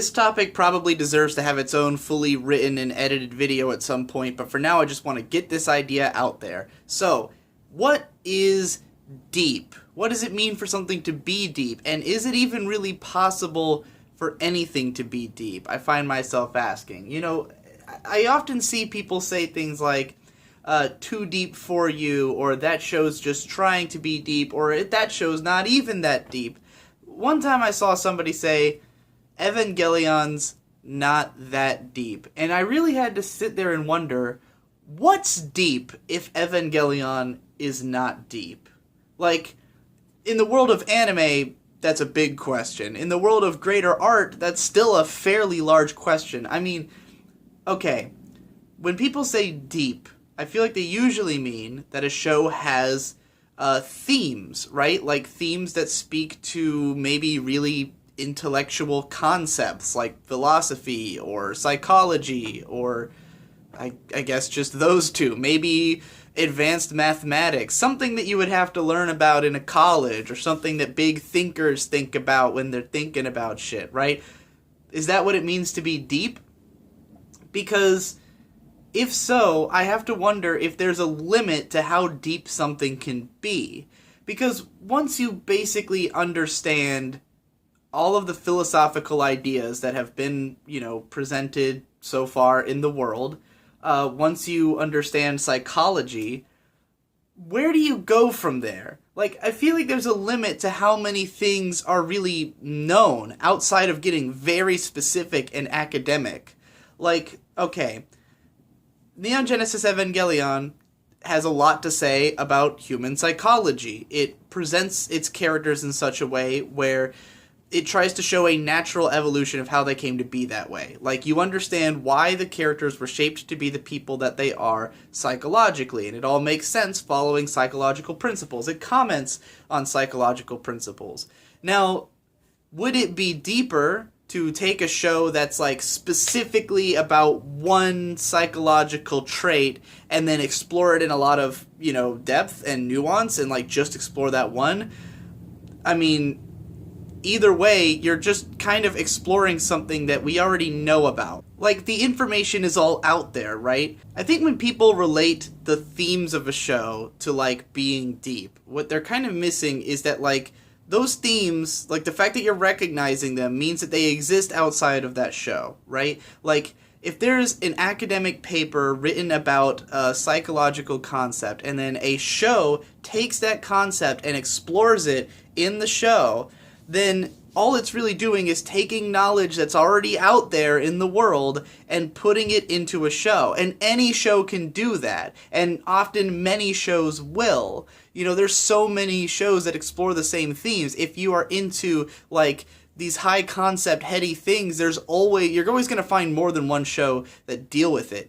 This topic probably deserves to have its own fully written and edited video at some point, but for now I just want to get this idea out there. So, what is deep? What does it mean for something to be deep? And is it even really possible for anything to be deep? I find myself asking. I often see people say things like, too deep for you, or that show's just trying to be deep, or that show's not even that deep. One time I saw somebody say, Evangelion's not that deep. And I really had to sit there and wonder, what's deep if Evangelion is not deep? Like, in the world of anime, that's a big question. In the world of greater art, that's still a fairly large question. I mean, okay, when people say deep, I feel like they usually mean that a show has themes, right? Like themes that speak to maybe really intellectual concepts like philosophy or psychology, or I guess just those two. Maybe advanced mathematics, something that you would have to learn about in a college, or something that big thinkers think about when they're thinking about shit, right? Is that what it means to be deep? Because if so, I have to wonder if there's a limit to how deep something can be. Because once you basically understand all of the philosophical ideas that have been, presented so far in the world, once you understand psychology, where do you go from there? Like, I feel like there's a limit to how many things are really known outside of getting very specific and academic. Like, okay, Neon Genesis Evangelion has a lot to say about human psychology. It presents its characters in such a way where it tries to show a natural evolution of how they came to be that way. Like, you understand why the characters were shaped to be the people that they are psychologically, and it all makes sense following psychological principles. It comments on psychological principles. Now, would it be deeper to take a show that's like specifically about one psychological trait and then explore it in a lot of, depth and nuance and like just explore that one? I mean, either way, you're just kind of exploring something that we already know about. Like, the information is all out there, right? I think when people relate the themes of a show to like being deep, what they're kind of missing is that like those themes, like the fact that you're recognizing them means that they exist outside of that show, right? Like, if there's an academic paper written about a psychological concept, and then a show takes that concept and explores it in the show, then all it's really doing is taking knowledge that's already out there in the world and putting it into a show. And any show can do that. And often many shows will. There's so many shows that explore the same themes. If you are into, like, these high concept, heady things, you're always going to find more than one show that deal with it,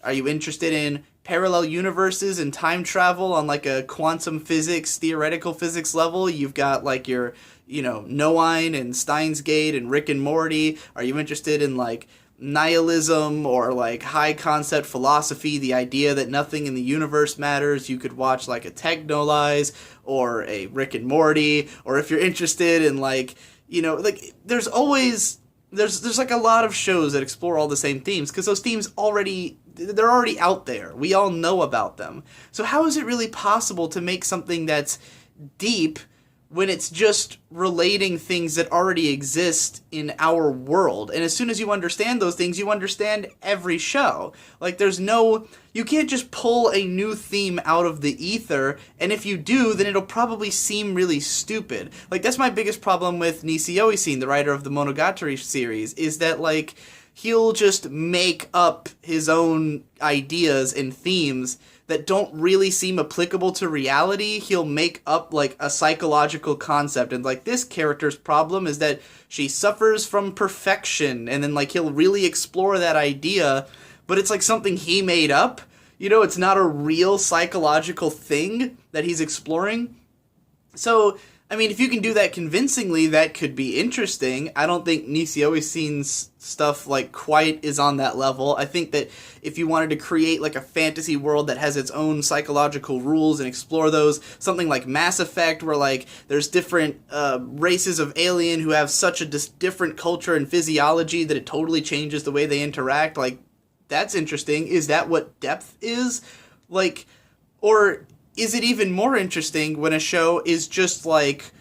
Are you interested in parallel universes and time travel on, like, a quantum physics, theoretical physics level? You've got, like, your Noine and Steins Gate and Rick and Morty. Are you interested in like nihilism or like high concept philosophy, the idea that nothing in the universe matters? You could watch like a Technolize or a Rick and Morty. Or if you're interested in like, there's like a lot of shows that explore all the same themes, because those themes they're already out there. We all know about them. So how is it really possible to make something that's deep when it's just relating things that already exist in our world? And as soon as you understand those things, you understand every show. Like, you can't just pull a new theme out of the ether, and if you do, then it'll probably seem really stupid. Like, that's my biggest problem with Nisio Isin, the writer of the Monogatari series, is that, like, he'll just make up his own ideas and themes that don't really seem applicable to reality. He'll make up like a psychological concept, and like, this character's problem is that she suffers from perfection, and then like he'll really explore that idea, but it's like something he made up. It's not a real psychological thing that he's exploring. So I mean, if you can do that convincingly, that could be interesting. I don't think Nishioisin's stuff like quite is on that level. I think that if you wanted to create like a fantasy world that has its own psychological rules and explore those, something like Mass Effect, where like there's different races of alien who have such a different culture and physiology that it totally changes the way they interact, like that's interesting. Is that what depth is? Like, or is it even more interesting when a show is just like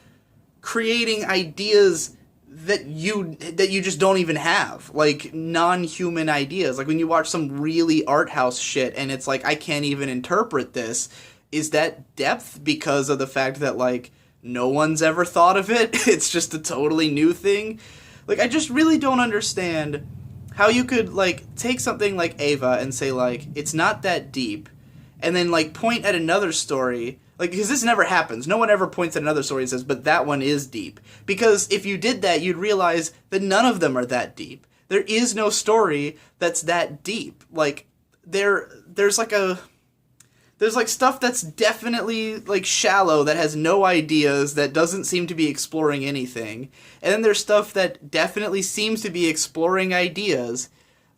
creating ideas that you just don't even have, like non-human ideas? Like when you watch some really art house shit and it's like I can't even interpret this. Is that depth because of the fact that like no one's ever thought of it? It's just a totally new thing. Like I just really don't understand how you could like take something like Eva and say like it's not that deep, and then like point at another story, like, because this never happens. No one ever points at another story and says, but that one is deep. Because if you did that, you'd realize that none of them are that deep. There is no story that's that deep. Like, there's like stuff that's definitely like shallow, that has no ideas, that doesn't seem to be exploring anything. And then there's stuff that definitely seems to be exploring ideas.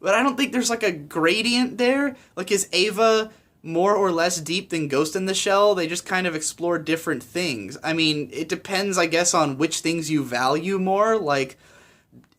But I don't think there's like a gradient there. Like, is Ava more or less deep than Ghost in the Shell? They just kind of explore different things. I mean, it depends, I guess, on which things you value more. Like,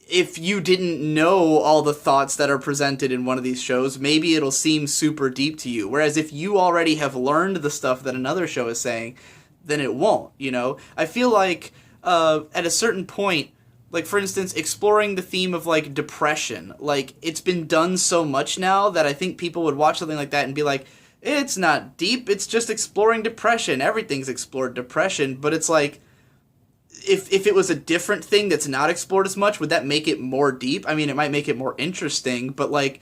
if you didn't know all the thoughts that are presented in one of these shows, maybe it'll seem super deep to you. Whereas if you already have learned the stuff that another show is saying, then it won't, you know? I feel like at a certain point, like, for instance, exploring the theme of, like, depression, like, it's been done so much now that I think people would watch something like that and be like, it's not deep, it's just exploring depression. Everything's explored depression, but it's like, if it was a different thing that's not explored as much, would that make it more deep? I mean, it might make it more interesting, but, like,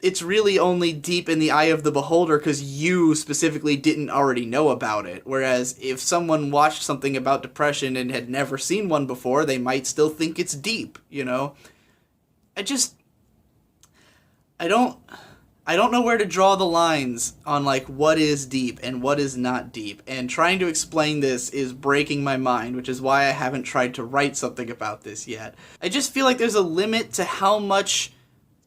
it's really only deep in the eye of the beholder because you specifically didn't already know about it. Whereas if someone watched something about depression and had never seen one before, they might still think it's deep, you know? I don't know where to draw the lines on, like, what is deep and what is not deep, and trying to explain this is breaking my mind, which is why I haven't tried to write something about this yet. I just feel like there's a limit to how much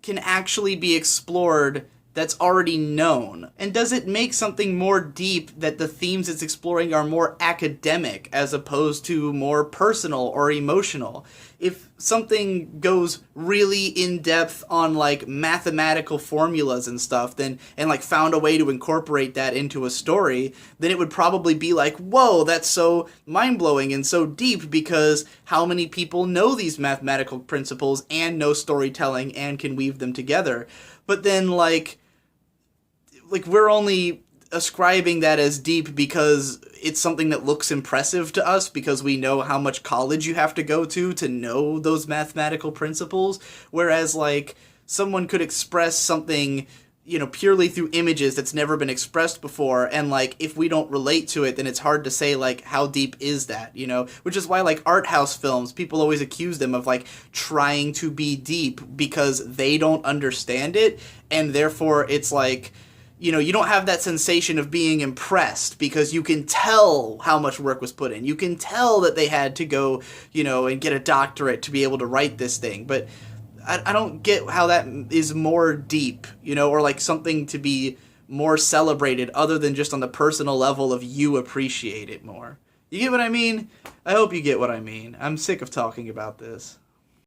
can actually be explored that's already known. And does it make something more deep that the themes it's exploring are more academic as opposed to more personal or emotional? If something goes really in depth on like mathematical formulas and stuff, then and like found a way to incorporate that into a story, then it would probably be like, whoa, that's so mind-blowing and so deep, because how many people know these mathematical principles and know storytelling and can weave them together? But then like we're only ascribing that as deep because it's something that looks impressive to us, because we know how much college you have to go to know those mathematical principles. Whereas like someone could express something, you know, purely through images that's never been expressed before, and like if we don't relate to it, then it's hard to say like how deep is that, you know? Which is why like art house films, people always accuse them of like trying to be deep because they don't understand it, and therefore it's like, you know, you don't have that sensation of being impressed because you can tell how much work was put in. You can tell that they had to go, you know, and get a doctorate to be able to write this thing. But I don't get how that is more deep, you know, or like something to be more celebrated other than just on the personal level of you appreciate it more. You get what I mean? I hope you get what I mean. I'm sick of talking about this.